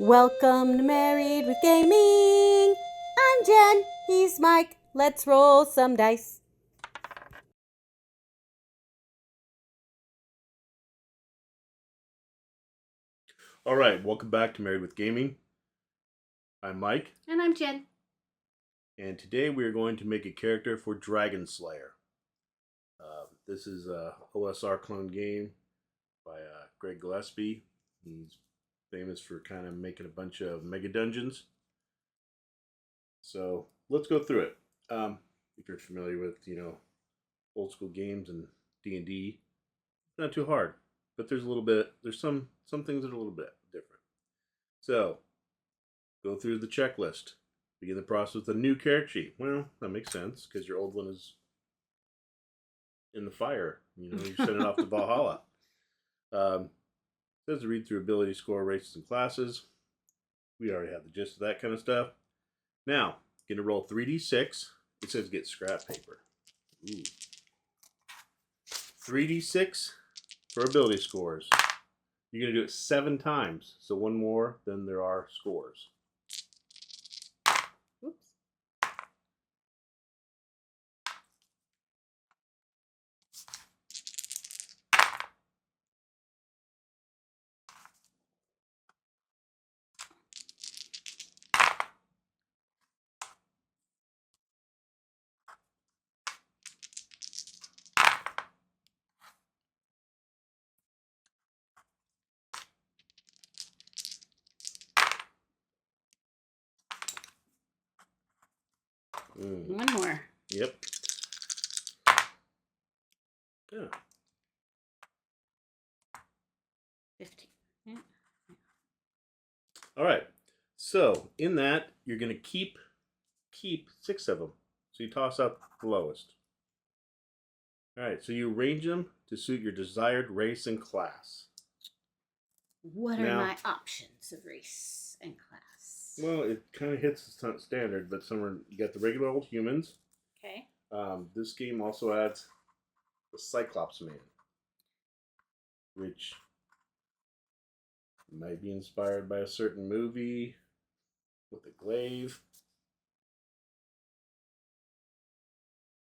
Welcome to Married with Gaming. I'm Jen. He's Mike. Let's roll some dice. All right, welcome back to Married with Gaming. I'm Mike, And I'm Jen. and today we are going to make a character for Dragonslayer. This is a OSR clone game by Greg Gillespie. He's famous for kind of making a bunch of mega dungeons. So let's go through it. If you're familiar with old school games and D&D, not too hard, but there's some things that are a little bit different. So go through the checklist. Begin the process with a new character sheet. Well, that makes sense because your old one is in the fire. You send it off to Valhalla. Says to read through ability score, races, and classes. We already have the gist of that kind of stuff. Now, going to roll 3d6. It says get scrap paper. Ooh. 3d6 for ability scores. You're going to do it 7 times, so one more than there are scores. Oops. One more. Yep. Yeah. 15. Yeah. All right. So in that, you're going to keep 6 of them. So you toss out the lowest. All right. So you arrange them to suit your desired race and class. What are my options of race and class? Well, it kind of hits the standard, but you got the regular old humans. Okay. This game also adds the Cyclops Man, which might be inspired by a certain movie with a glaive.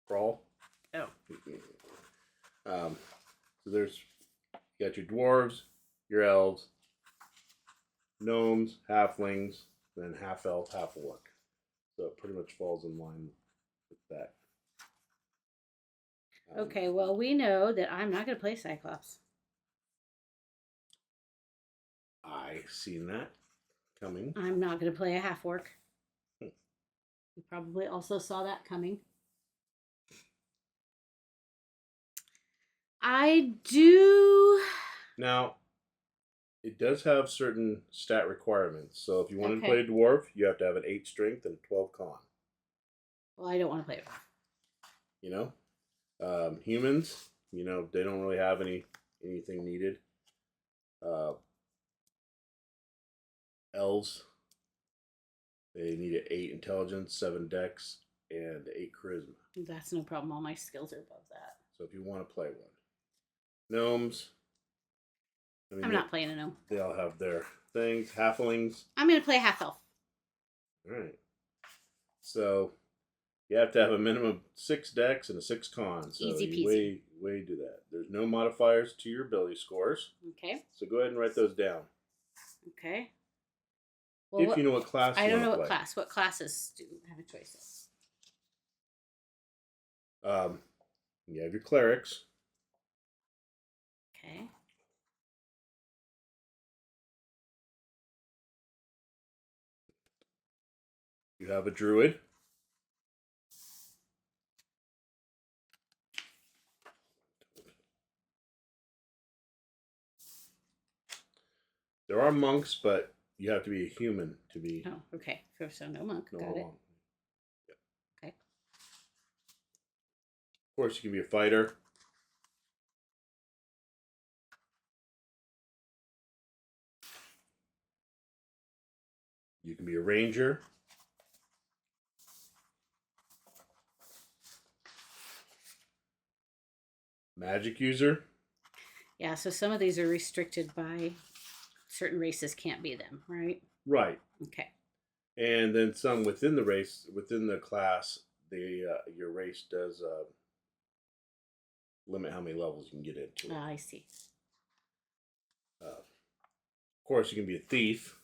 Crawl. Oh. So you got your dwarves, your elves, gnomes, halflings, then half elf, half orc. So it pretty much falls in line with that. Okay, well, we know that I'm not going to play Cyclops. I seen that coming. I'm not going to play a half orc. You probably also saw that coming. I do. Now, it does have certain stat requirements. So if you wanted to Okay. play a dwarf, you have to have an 8 strength and 12 con. Well, I don't want to play it. Humans, they don't really have anything needed. Elves, they need an 8 intelligence, 7 dex, and 8 charisma. That's no problem. All my skills are above that. So if you want to play one. Gnomes, I'm not playing a gnome. They all have their things. Halflings. I'm going to play half elf. All right. So you have to have a minimum of 6 dex and a 6 con. So Easy you peasy. way do that. There's no modifiers to your ability scores. Okay. So go ahead and write those down. Okay. Well, if you know what class I don't know what play. class. What classes do have a choice of? You have your clerics. Okay. You have a druid. There are monks, but you have to be a human to be. Oh, okay. So no monk. No Got it. monk. Yep. Okay. Of course, you can be a fighter. You can be a ranger. Magic user. Yeah, so some of these are restricted by certain races can't be them, right? Right. Okay. And then some within the race, within the class, your race does limit how many levels you can get into. I see. Of course, you can be a thief.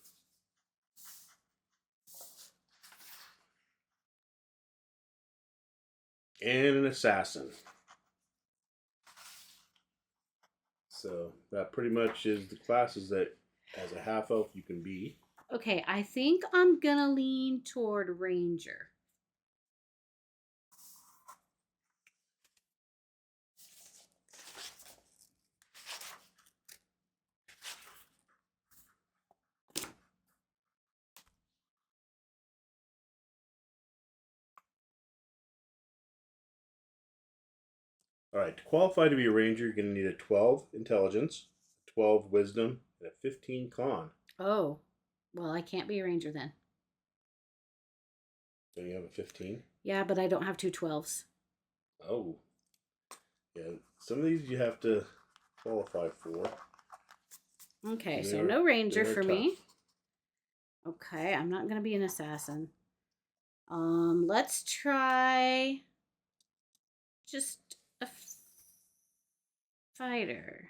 And an assassin. So that pretty much is the classes that, as a half elf, you can be. Okay, I think I'm gonna lean toward ranger. All right, to qualify to be a ranger, you're going to need a 12 intelligence, 12 wisdom, and a 15 con. Oh, well, I can't be a ranger then. So you have a 15? Yeah, but I don't have 2 12s. Oh. Yeah, some of these you have to qualify for. Okay, so no ranger for tough. me. Okay, I'm not gonna be an assassin. Let's try just a fighter.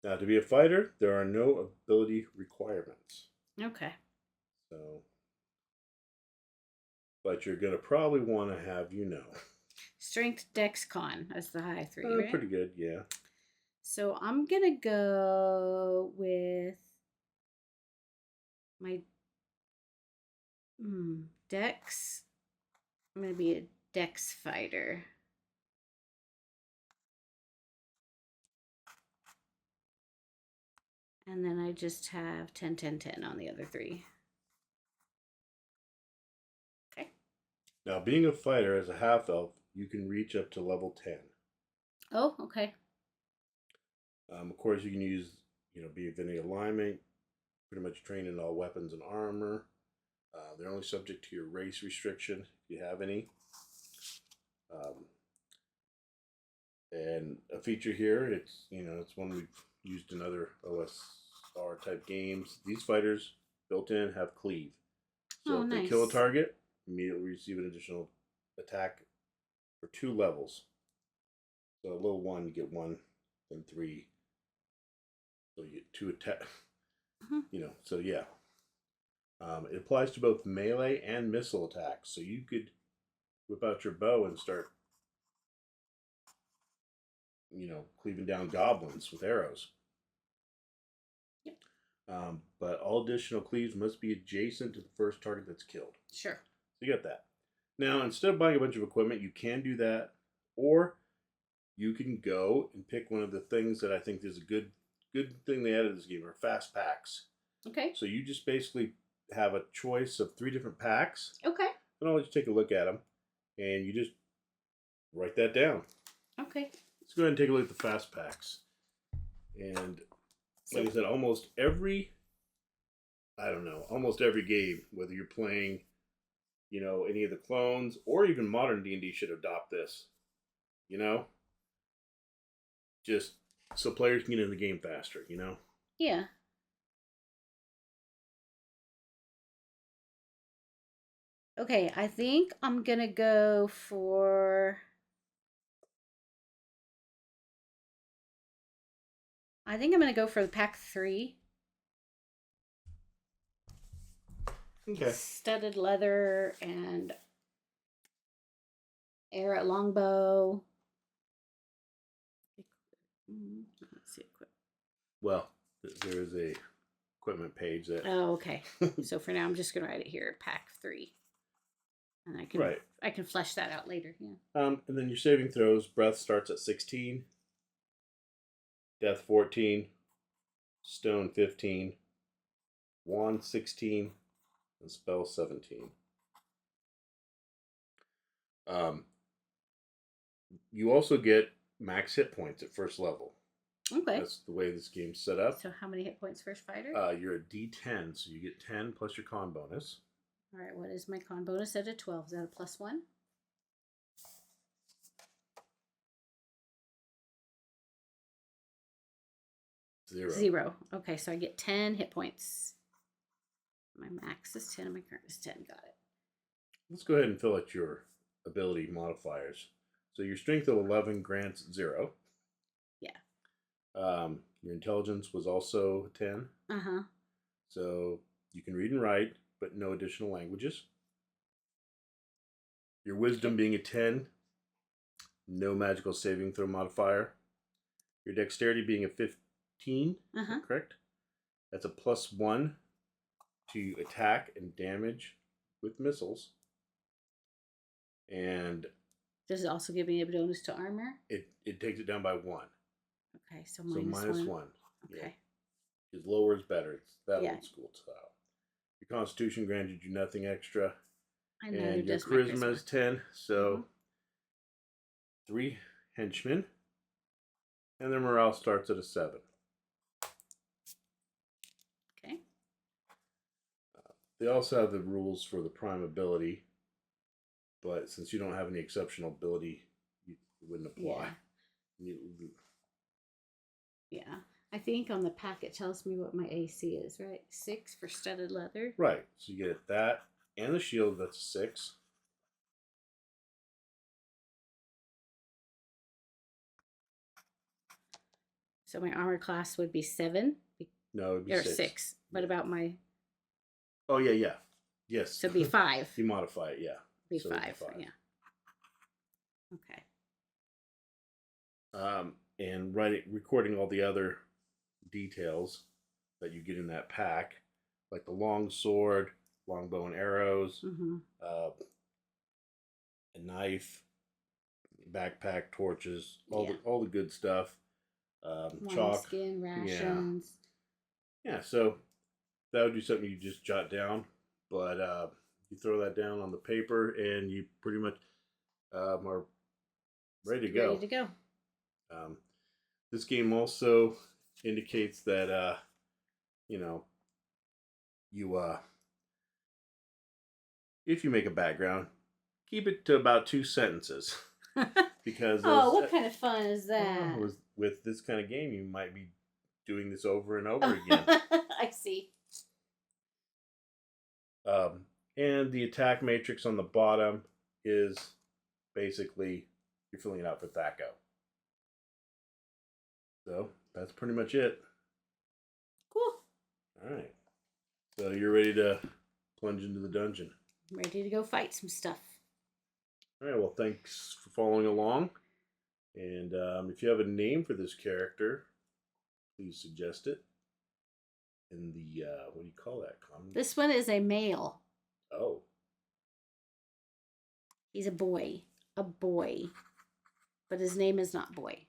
Now, to be a fighter, there are no ability requirements. Okay. So, but you're going to probably want to have, Strength, Dex, Con as the high 3, right? pretty good, yeah. So I'm gonna go with my Dex. I'm gonna be a Dex fighter. And then I just have 10, 10, 10 on the other 3. Okay. Now, being a fighter as a half elf, you can reach up to level 10. Oh, okay. Of course, you can use, be of any alignment, pretty much trained in all weapons and armor. They're only subject to your race restriction if you have any. And a feature here, it's one we've used in other OSR type games. These fighters built in have cleave. So if they kill a target, immediately receive an additional attack for 2 levels. So a level 1, you get 1, then 3. So you get 2 attack. So yeah. It applies to both melee and missile attacks. So you could whip out your bow and start, cleaving down goblins with arrows. Yep. But all additional cleaves must be adjacent to the first target that's killed. Sure. So you got that. Now, instead of buying a bunch of equipment, you can do that, or you can go and pick one of the things that I think is a good thing they added to this game, are fast packs. Okay. So you just basically have a choice of 3 different packs. Okay. And I'll let you take a look at them, and you just write that down. Okay. Let's go ahead and take a look at the fast packs. And like I said, almost every game, whether you're playing, any of the clones or even modern D&D should adopt this. Just so players can get in the game faster, Yeah. Okay, I think I'm gonna go for... I think I'm gonna go for the pack 3. Okay. Studded leather and air at longbow. Let's see. Well, there is a equipment page that. Oh, okay. So for now, I'm just gonna write it here, pack 3, and I can flesh that out later. Yeah. And then your saving throws. Breath starts at 16. Death 14. Stone 15. Wand 16. And spell 17. You also get max hit points at first level. Okay. That's the way this game's set up. So how many hit points first fighter? You're a D10, so you get 10 plus your con bonus. All right, what is my con bonus at a 12? Is that a +1? 0. 0. Okay, so I get 10 hit points. My max is 10 and my current is 10. Got it. Let's go ahead and fill out your ability modifiers. So your strength of 11 grants 0. Yeah. Your intelligence was also 10. Uh-huh. So you can read and write, but no additional languages. Your wisdom being a 10, no magical saving throw modifier. Your dexterity being a 15, correct? That's a +1 to attack and damage with missiles. And does it also give me a bonus to armor? It takes it down by 1. Okay, so minus -1. 1. Okay. Yeah. Because lower is better. It's that Yeah. old school style. Your constitution granted you nothing extra. I know. And your charisma is 10. So 3 henchmen. And their morale starts at a 7. Okay. They also have the rules for the prime ability. But since you don't have any exceptional ability, it wouldn't apply. Yeah. Yeah. I think on the pack it tells me what my AC is, right? 6 for studded leather. Right. So you get that and the shield, that's 6. So my armor class would be 7. No, it would be or 6. 6. What about my... Oh, yeah. Yes. So it'd be 5. You modify it, yeah. Be so 5. Yeah. Okay. And recording all the other details that you get in that pack, like the long sword, long bow and arrows, a knife, backpack, torches, all the good stuff. Chalk, skin, rations. Yeah, so that would be something you just jot down, but you throw that down on the paper and you pretty much are ready to go. Ready to go. This game also indicates that if you make a background, keep it to about 2 sentences. Because what kind of fun is that? With this kind of game, you might be doing this over and over again. I see. And the attack matrix on the bottom is basically you're filling it out for THAC0. So that's pretty much it. Cool. All right. So you're ready to plunge into the dungeon. I'm ready to go fight some stuff. All right. Well, thanks for following along. And if you have a name for this character, please suggest it. In the what do you call that? This one is a male. Oh. He's a boy. A boy. But his name is not Boy.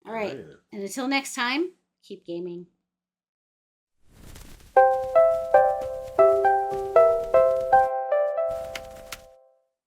All right. And until next time, keep gaming.